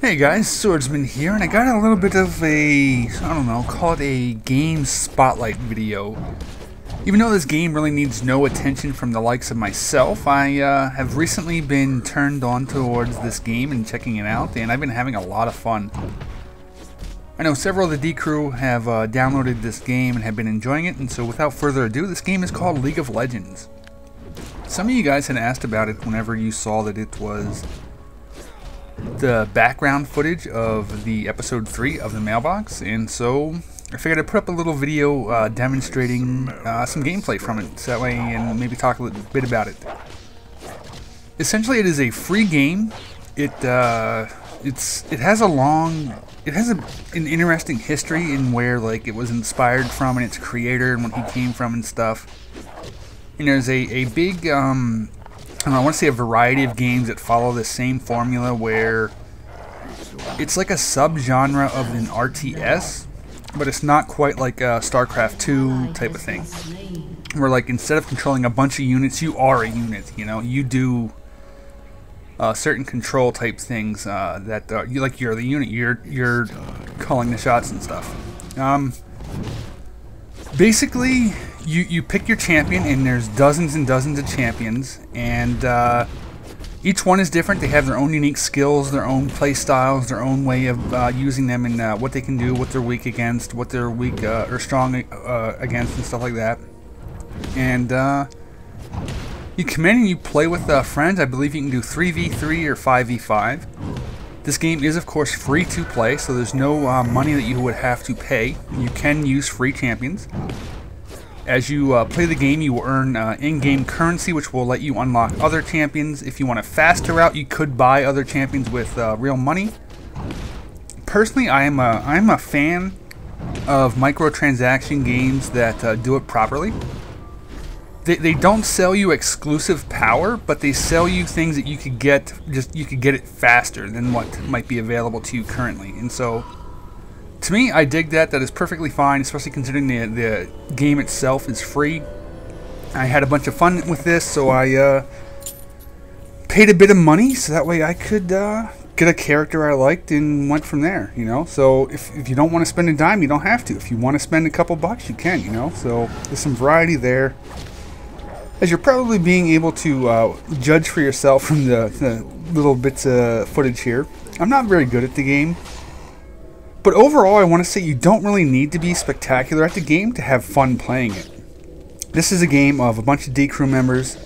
Hey guys, Swordsman here, and I got a little bit of a, I don't know, call it a game spotlight video. Even though this game really needs no attention from the likes of myself, I have recently been turned on towards this game and checking it out, and I've been having a lot of fun. I know several of the D crew have downloaded this game and have been enjoying it, and so without further ado, this game is called League of Legends. Some of you guys had asked about it whenever you saw that it was the background footage of the episode 3 of the mailbox, and so I figured I'd put up a little video demonstrating some gameplay from it, so that way, and maybe talk a little bit about it. Essentially, it is a free game. It has an interesting history in where like it was inspired from and its creator and when he came from and stuff. And there's a big I want to say a variety of games that follow the same formula where it's like a subgenre of an RTS, but it's not quite like a StarCraft 2 type of thing. Where like instead of controlling a bunch of units, you are a unit. You know, you do certain control type things that you're the unit. You're calling the shots and stuff. Basically, you pick your champion, and there's dozens and dozens of champions, and each one is different. They have their own unique skills, their own play styles, their own way of using them, and what they can do, what they're weak against, what they're weak or strong against, and stuff like that. And you come in and you play with friends. I believe you can do 3v3 or 5v5. This game is, of course, free to play, so there's no money that you would have to pay. You can use free champions. As you play the game, you will earn in-game currency, which will let you unlock other champions. If you want a faster route, you could buy other champions with real money. Personally, I'm a fan of microtransaction games that do it properly. They don't sell you exclusive power, but they sell you things that you could get it faster than what might be available to you currently. And so, to me, I dig that. That is perfectly fine, especially considering the game itself is free. I had a bunch of fun with this, so I paid a bit of money so that way I could get a character I liked and went from there, you know. So if you don't want to spend a dime, you don't have to. If you want to spend a couple bucks, you can, you know. So there's some variety there. As you're probably being able to judge for yourself from the little bits of footage here, I'm not very good at the game. But overall, I want to say you don't really need to be spectacular at the game to have fun playing it. This is a game of a bunch of D crew members,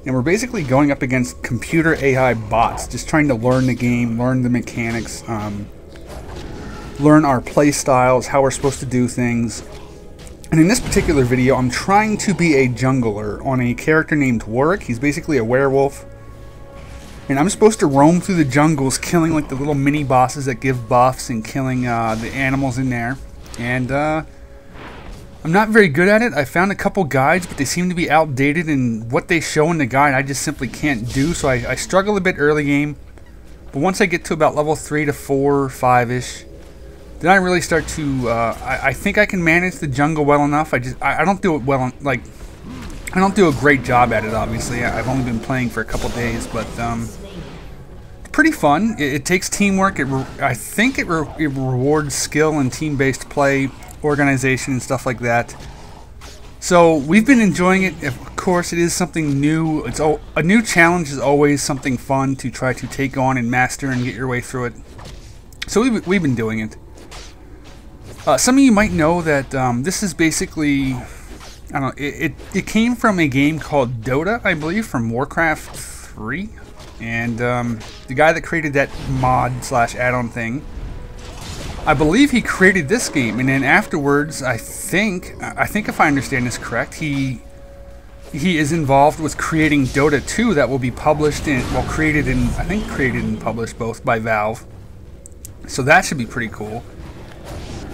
and we're basically going up against computer AI bots, just trying to learn the game, learn the mechanics, learn our play styles, how we're supposed to do things. And in this particular video, I'm trying to be a jungler on a character named Warwick. He's basically a werewolf. And I'm supposed to roam through the jungles, killing like the little mini bosses that give buffs and killing the animals in there. And I'm not very good at it. I found a couple guides, but they seem to be outdated, and what they show in the guide I just simply can't do. So I struggle a bit early game. But once I get to about level 3 to 4, 5-ish, then I really start to, I think I can manage the jungle well enough. I don't do it well, like, I don't do a great job at it, obviously. I've only been playing for a couple days, but pretty fun. It takes teamwork. I think it rewards skill and team-based play, organization, and stuff like that. So we've been enjoying it. Of course, it is something new. A new challenge is always something fun to try to take on and master and get your way through it. So we've been doing it. Some of you might know that this is basically, I don't know, it came from a game called Dota, I believe, from Warcraft 3. And the guy that created that mod slash add-on thing, I believe he created this game. And then afterwards, I think if I understand this correct, he is involved with creating Dota 2 that will be published in, well, created and published both by Valve. So that should be pretty cool.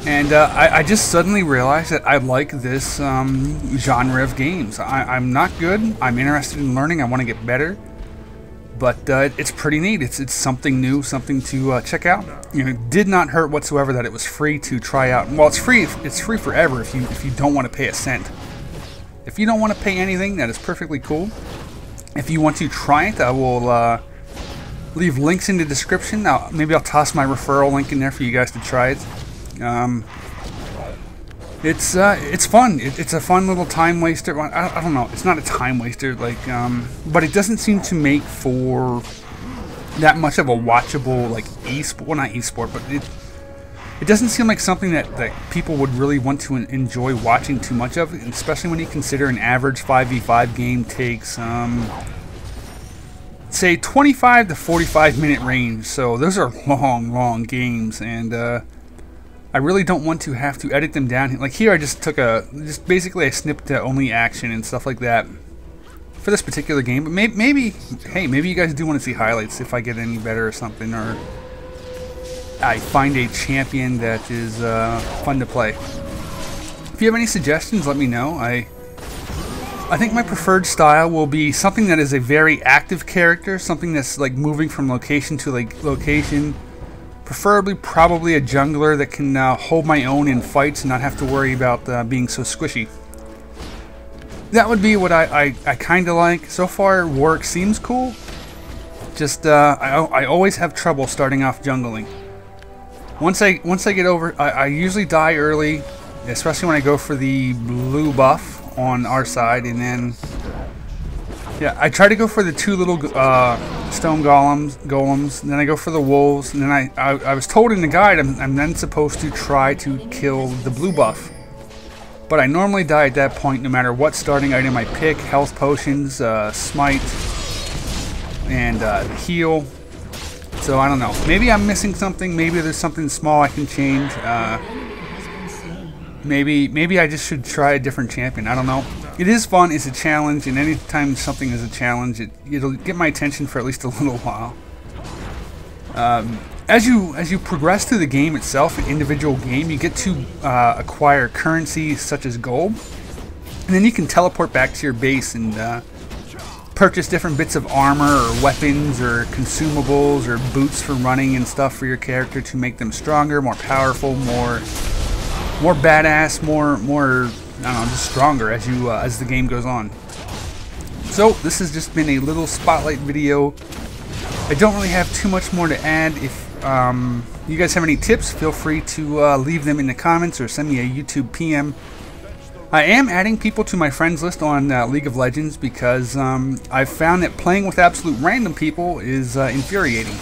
And I just suddenly realized that I like this genre of games. I'm not good. I'm interested in learning. I want to get better. But it's pretty neat. It's something new, something to check out. You know, it did not hurt whatsoever that it was free to try out. Well, it's free. It's free forever if you don't want to pay a cent. If you don't want to pay anything, that is perfectly cool. If you want to try it, I will leave links in the description. Maybe I'll toss my referral link in there for you guys to try it. It's fun. It's a fun little time waster. I don't know. It's not a time waster, like, but it doesn't seem to make for that much of a watchable, like, esport. Well, not esport, but it doesn't seem like something that people would really want to enjoy watching too much of, especially when you consider an average 5v5 game takes, say, 25 to 45 minute range. So those are long games, and I really don't want to have to edit them down. Like here, I just took basically I snipped only action and stuff like that for this particular game. But maybe you guys do want to see highlights if I get any better or something, or I find a champion that is fun to play. If you have any suggestions, let me know. I think my preferred style will be something that is a very active character, something that's like moving from location to location. Preferably, probably a jungler that can hold my own in fights and not have to worry about being so squishy. That would be what I kind of like. So far, Warwick seems cool. Just I always have trouble starting off jungling. Once I get over, I usually die early, especially when I go for the blue buff on our side, and then yeah, I try to go for the two little stone golems, and then I go for the wolves, and then I was told in the guide I'm then supposed to try to kill the blue buff. But I normally die at that point no matter what starting item I pick: health potions, smite, and heal. So I don't know. Maybe I'm missing something. Maybe there's something small I can change. Maybe I just should try a different champion. I don't know. It is fun. It's a challenge, and anytime something is a challenge, it'll get my attention for at least a little while. As you progress through the game itself, an individual game, you get to acquire currency such as gold, and then you can teleport back to your base and purchase different bits of armor or weapons or consumables or boots for running and stuff for your character to make them stronger, more powerful, more badass, more I don't know, just stronger as the game goes on. So this has just been a little spotlight video. I don't really have too much more to add. If you guys have any tips, feel free to leave them in the comments or send me a YouTube PM. I am adding people to my friends list on League of Legends because I've found that playing with absolute random people is infuriating.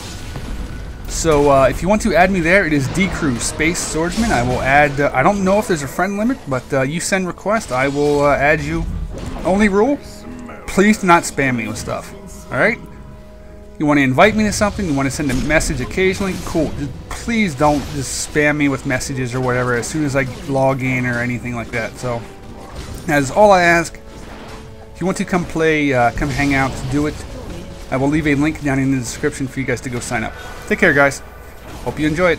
So if you want to add me there, it is DCrew Space Swordsman. I will add, I don't know if there's a friend limit, but you send request, I will add you. Only rule, please do not spam me with stuff. Alright? You want to invite me to something, you want to send a message occasionally, cool. Just please don't just spam me with messages or whatever as soon as I log in or anything like that. So that is all I ask. If you want to come play, come hang out, do it. I will leave a link down in the description for you guys to go sign up. Take care, guys. Hope you enjoy it.